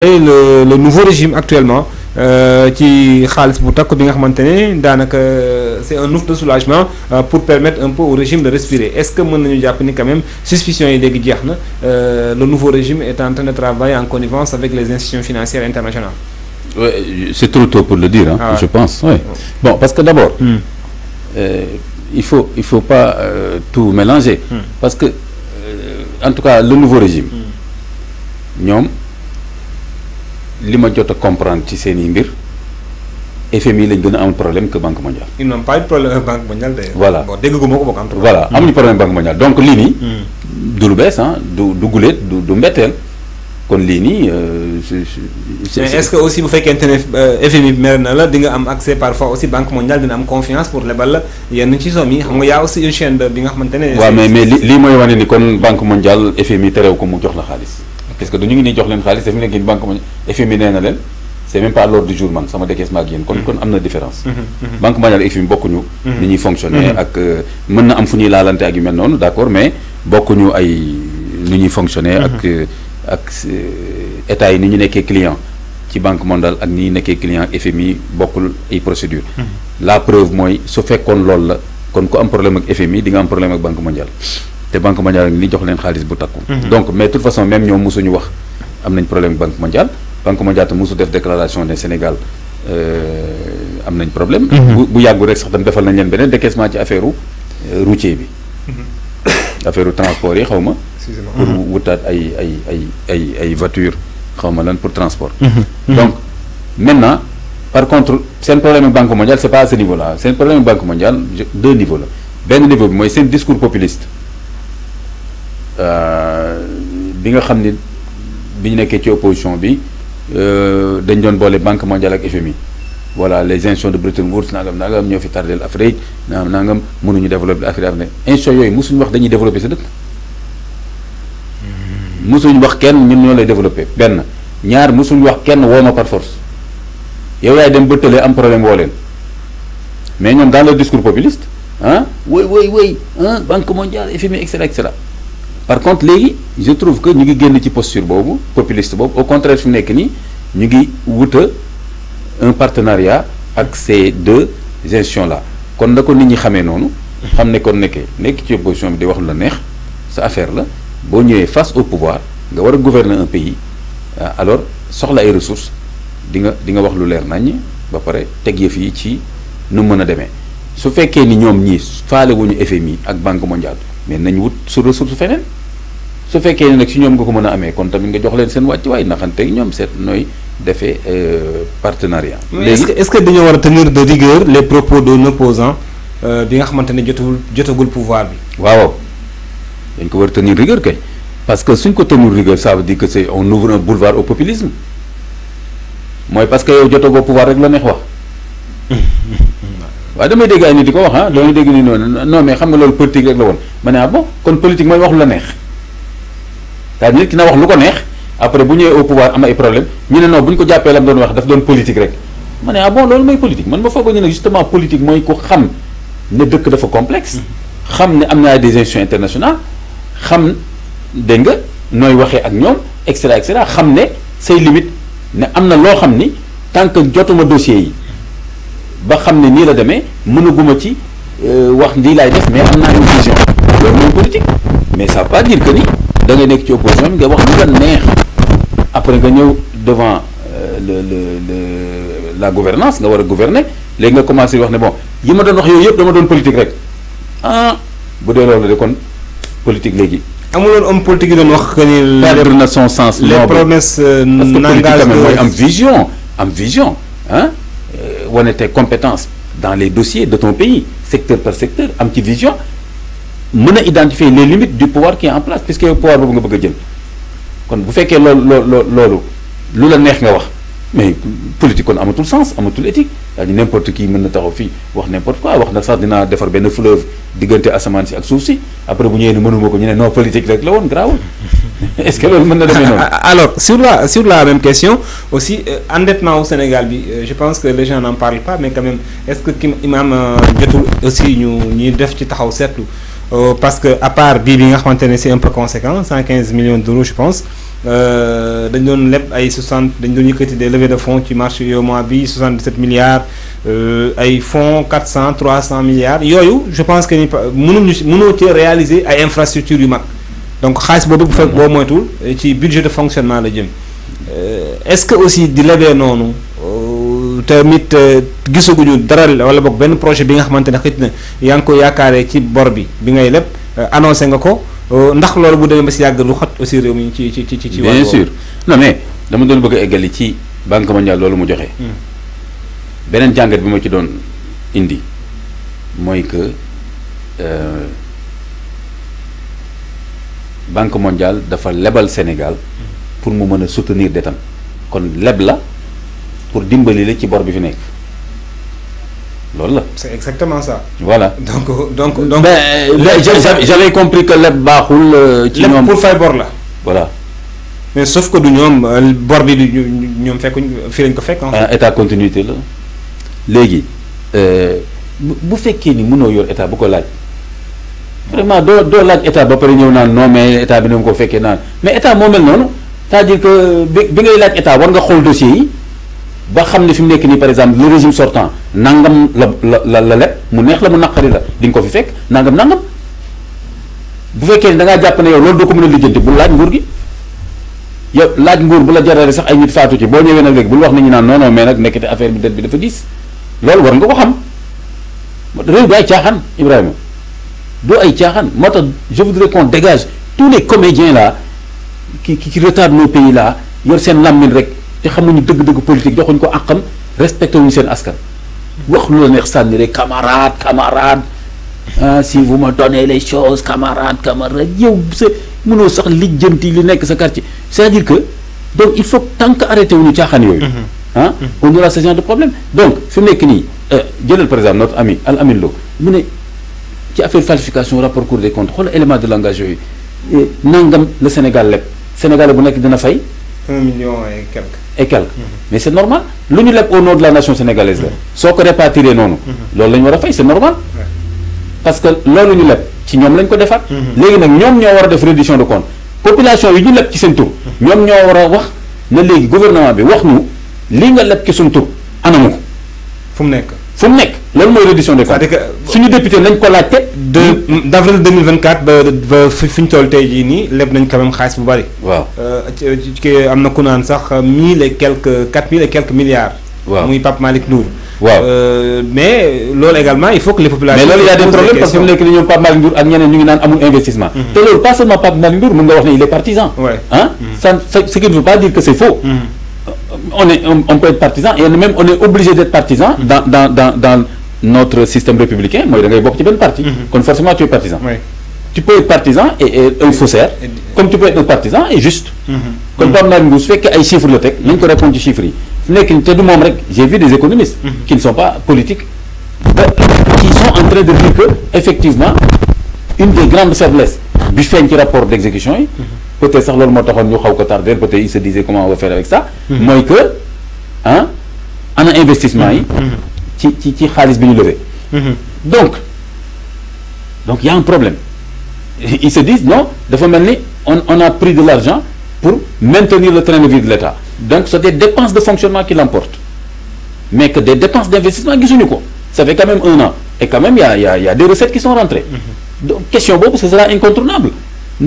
le nouveau régime actuellement qui xaalis bu takku bi nga xamante ne daanaka c'est un ouf de soulagement pour permettre un peu au régime de respirer est-ce que mën nañu jàpp ni quand même suspicion yi léegi jeex na le nouveau régime est en train de travailler en connivence avec les institutions financières internationales. Oui, c'est trop tôt pour le dire, hein, ah, je pense. Oui. Bon, parce que d'abord, il faut pas tout mélanger. Parce que, en tout cas, le nouveau régime, ñoom li ma jot a comprendre ci seen i mbir FMI lañ gën a am problème que Banque mondiale. ils n'ont pas eu de problème avec Banque mondiale d'ailleurs. Voilà bon dégg nga moo ko bokk en tout cas. voilà amuñu problème Banque mondiale donc lii nii. du lu bees ah du guléet du mbetteel kon lii nii. mais est-ce que aussi bu fekkente ne FMI mer na la di nga am accès parfois aussi Banque mondiale dina am confiance pour lebal la yenn ci somme yi xam nga y a aussi une chaîne bi nga xamante ne. waaw mais lii mooy wane ni kon Banque mondiale FMI terew ko mu jox la xaalis. parce que du ñu ngi nii jox leen xaalis dafa nekk ni Banque mondiale FMI nee na leen c'est même pas à l'ordre du jour man sama décaissement ak yéen kon am na différence. Banque mondiale ak FMI bokkuñu. ni ñuy fonctionner ak mën na am fu ñuy laalante ak yu mel noonu d'accord mais bokkuñu ay ni ñuy fonctionner ak état yi ni ñu nekkee client ci Banque mondiale ak ni ñu nekkee client FMI bokkul ay procédure la preuve mooy su fekkoon loolu la kon ku am problème ak FMI di nga am problème ak Banque mondiale te Banque mondiale ni jox leen xaalis bu takku. donc mais de toute façon même ñoom mosuñu wax am nañ problème ak Banque mondiale te mosu def déclaration ne Sénégal am nañ problème. bu yàggu rek sax tam defal nañ leen beneen décaissement ci affaire routier bi. affaire transport yi xaw ma. pour wutaat ay voiture xaw ma lan pour transport. donc maintenant par contre seen problème ak Banque mondiale c'est pas à ce niveau là seen problème ak Banque mondiale deux niveaux la benn niveau bi mooy seen discours populiste. bi nga xam ni bi ñu nekkee ci opposition bi dañ doon boole Banque mondiale ak FMI voilà les institutions de Bretton Woods nangam ñoo fi tardel Afrique nangam mënuñu développer Afrique ne institutions yooyu mosuñu wax dañuy développer sa dëkk mosuñu wax kenn ñun ñoo lay développer benn ñaar mosuñu wax kenn woo ma par force yow yaay dem ba tëlee am problème woo leen mais ñoom dans le discours populiste woy Banque mondiale FMI et cetera par contre léegi je trouve que ñu ngi génn ci posture boobu populiste boobu au contraire fi mu nekk nii ñu ngi wuta un partenariat ak ces deux institutions là kon na ko nit ñi xamee noonu xam ne kon nekk ci opposition bi di wax lu la neex sa affaire la boo ñëwee face au pouvoir nga war a gouverner un pays alors soxla ay ressources di nga wax lu leer naññ ba pare teg yëf yi ci nu mën a demee su fekkee ni ñoom ñii faale wuñu FMI ak Banque mondiale mais nañ wut su ressource feneen su fekkee ne nag si ñoom nga ko mën a amee kon tamit nga jox leen seen wàccuwaay naxante ak ñoom seet nooy defee partenariat. léegi est-ce que dañoo war a tenir de rigueur les propos d'un opposant bi nga xamante ne jotagul pouvoir bi. waaw dañ ko war a tenir rigueur kay parce que suñ ko tenir rigueur ça veut dire que c'est on ouvre un boulevard au populisme mooy parce que yow jotagoo pouvoir rek la neex wax. waaye damay dégg ay nit di ko wax damay dégg ni noonu non mais xam nga loolu politique rek la woon ma ne bon kon politique mooy wax lu la neex c'est-à-dire nit ki na wax lu ko neex après bu ñëwee au pouvoir am ay problème ñu ne non bu ñu ko jàppee la mu doon wax daf doon politique rek ma ne bon loolu mooy politique man ma foogoo ñu ne justement politique mooy ko xam ne dëkk dafa complexe xam ne am na des institutions internationales xam dégg nga nooy waxee ak ñoom et cetera xam ne say limite ne am na loo xam ni tant que jotuma dossier yi ba xam ne nii la demee mënaguma ci wax lii laay def mais am naa une vision loolu mooy politique mais ça veut pas dire que ni da ngay nekk ci opposition bi nga wax lu la neex après nga ñëw devant la gouvernance nga war a gouverner léegi nga commencé wax ne bon yi ma doon wax yooyu yëpp dama doon politique rek bu dee loolu de kon politique léegi. amuloon homme politique yi doon wax que ni. perdre na son sens. les promesses n'engagent parce que politique mooy am vision wane tes compétences dans les dossiers de ton pays secteur par secteur am ci vision mën a identifier les limites du pouvoir qui est en place puisque yow pouvoir boobu nga bëgg a jël kon bu fekkee loolu lu la neex nga wax mais politique kon amatul sens amatul éthique c'est-à-dire n'importe qui mën na taxaw fii wax n'importe quoi wax na sax dinaa defar benn fleuve diggante asamaan si ak suuf si après bu ñëwee ni mënuma ko ñu ne non politique rek la woon garaawul est-ce que loolu mën na demee noonu. alors sur la même question aussi endettement au Sénégal bi je pense que les gens n'en parlent pas mais quand même est-ce que ki imaam jotul aussi ñuy def ci taxaw seetlu parce que à part bii bi nga xamante ne c'est un peu conséquent 115 millions d'euros je pense dañ doon leb ay 60 dañ doon yëkkati des levées de fonds ci marché UEMOA bi 77 milliards ay fonds 400 300 milliards yooyu je pense que ni mënoo ci réaliser ay infrastructures yu mag donc xaalis boobu bu fekk boo moytul ci budget de fonctionnement la jëm est-ce que aussi di lebee noonu tamit gisaguñu dara wala boog benn projet bi nga xamante ne xëy na yaa ngi ko yaakaaree ci bor bi ngay leb annoncé nga ko ndax loolu bu demee ba si yàgg lu xot aussi réew mi ci bien sûr non mais dama doon bëgg a eggali ci banque mondiale loolu mu joxe. beneen jàngat bi ma ci doon indi mooy que banque mondiale dafa lebal Sénégal pour mu mën a soutenir detam kon leb la pour dimbali la ci bor bi fi nekk loolu la. c'est exactement ça. voilà donc. j'avais compris que leb baaxul. ci ñoom leb pour fay bor la. voilà. mais sauf que du ñoom bor bi du ñoom fekkuñ fii lañ ko fekk. état continuité la léegi bu fekkee ni mënoo yor état bu ko laaj vraiment doo laaj état ba pare ñëw naan non mais état bi na nga ko fekkee naan mais état moo mel noonu c'est-à-dire que bi ngay laaj état war nga xool dossier yi ba xam ne fi mu nekk nii par exemple le régime sortant nangam la leb mu neex la mu naqari la di nga ko fi fekk nangam bu fekkee ni da ngaa jàpp ne yow loolu doo ko mën a lijjanti bul laaj nguur gi. yow laaj nguur bu la jarale sax ay nit faatu ci boo ñëwee nag léegi bul wax nit ñi naan non mais nag nekkete affaire bi dette bi dafa diis loolu war nga ko xam réew du ay caaxaan Ibrahima doo ay caaxaan moo tax je voudrais qu'on dégage tous les comédiens là qui retardent nos pays là yor seen làmmiñ rek te xamuñu dëgg-dëgg politique joxuñ ko àqam respecté wuñu seen askan wax lu la neex sànni rek camarade si vous me donnez les choses camarade yow sa mënoo sax lijjanti li nekk sa quartier c'est-à-dire que donc il faut tant que arrêté wuñu caaxaan yooyu on aura ce genre de problème donc fi mu nekk nii jëlal par exemple notre ami Al Amin Lo mu ne ci affaire falsification rapport Cour des comptes xoolal élément de langage yooyu nangam le Sénégal leb Sénégalais bu nekk dina fay 1 million et quelques mais c'est normal lu ñu leb au nom de la nation sénégalaise la soo ko répartiré noonu loolu la ñu war a fay c'est normal parce que loolu ñu leb ci ñoom lañ ko defaat léegi nag ñoom ñoo war a def reddition de compte population yi ñu leb ci seen tur ñoom ñoo war a wax na léegi gouvernement bi wax ñu li nga leb ci suñ tur anamu ko fu mu nekk loolu mooy reddition des comptes suñu député nañ ko laajte d'avril 2024 ba fi ñu toll tey jii nii leb nañ quand même xaalis bu bari waaw am na ku naan sax 1000 et quelques 4000 et quelques milliards waaw muy Pape Malick Ndour waaw mais loolu également il faut que les populations. mais loolu y a des problèmes parce que mu nekk ni ñoom Pape Malick Ndour ak ñeneen ñu ngi naan amul investissement. te loolu pas seulement Pape Malick Ndour mën nga wax ne il est partisan. Ce qui ne veut pas dire que c'est faux. on peut être partisan et même on est obligé d'être partisan. dans notre système républicain mooy da ngay bokk ci benn parti. kon forcément tu es partisan. tu peux être partisan et un faussaire. comme tu peux être un partisan et juste. kon Pape Malick Ndour su fekkee ay chiffres la teg nañ ko répondre ci chiffres yi. nekk te du moom rek j'ai vu des économistes qui ne sont pas politiques qui sont en train de dire que effectivement une des grandes faiblesses bi feeñ ci rapport d'exécution yi peut-être sax loolu moo taxoon ñu xaw ko tarder peut-être ils se disaient comment on va faire avec ça mooy que ana investissement yi ci xaalis bi ñu levé donc il y a un problème ils se disent non dafa mel ni on a pris de l'argent pour maintenir le train de vie de l'État donc c'est des dépenses de fonctionnement qui l'emportent mais que des dépenses d'investissement gisuñu ko ça fait quand même 1 an et quand même il y a des recettes qui sont rentrées donc question boobu ce sera incontournable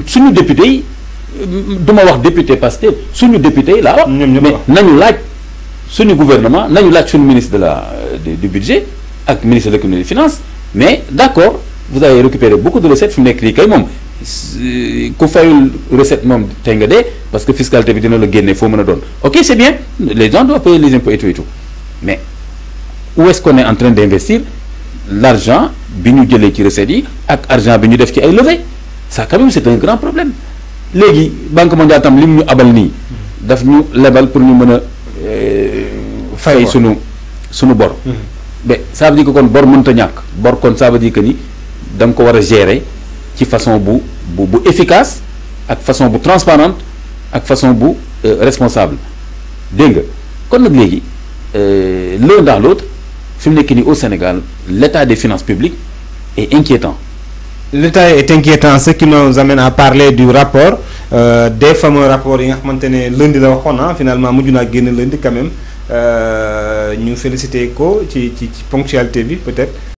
suñu député yi du ma wax député Pastef suñu député yi laa wax mais nañu laaj suñu gouvernement nañu laaj suñu ministre du budget ak ministre de l'économie et des finances mais d'accord vous avez récupéré beaucoup de recettes fi mu nekk nii kay moom ku fayul recette moom tey nga dee parce que fiscalité bi dina la génne foo mën a doon ok c'est bien les gens doivent payer les impôts et tout mais où est-ce qu'on est en train d'investir l'argent bi ñu jëlee ci recettes yi ak argent bi ñu def ci ay levées ça quand même c'est un grand problème léegi Banque mondiale tam li mu ñu abal nii daf ñu lebal pour ñu mën a fay sunu bor mais ça veut dire que kon bor mënta ñàkk bor kon ça veut dire que ni da nga ko war a gérer ci façon bu efficace ak façon bu transparente ak façon bu responsable dégg nga kon nag léegi l'un dans l'autre fi mu nekk nii au Sénégal l'état des finances publiques est inquiétant. L'état est inquiétant, ce qui nous amène à parler du rapport des fameux rapports yi nga xamante ne lundi la waxoon finalement mujj naa génn lundi quand même ñu félicité ko ci ponctualité bi peut-être.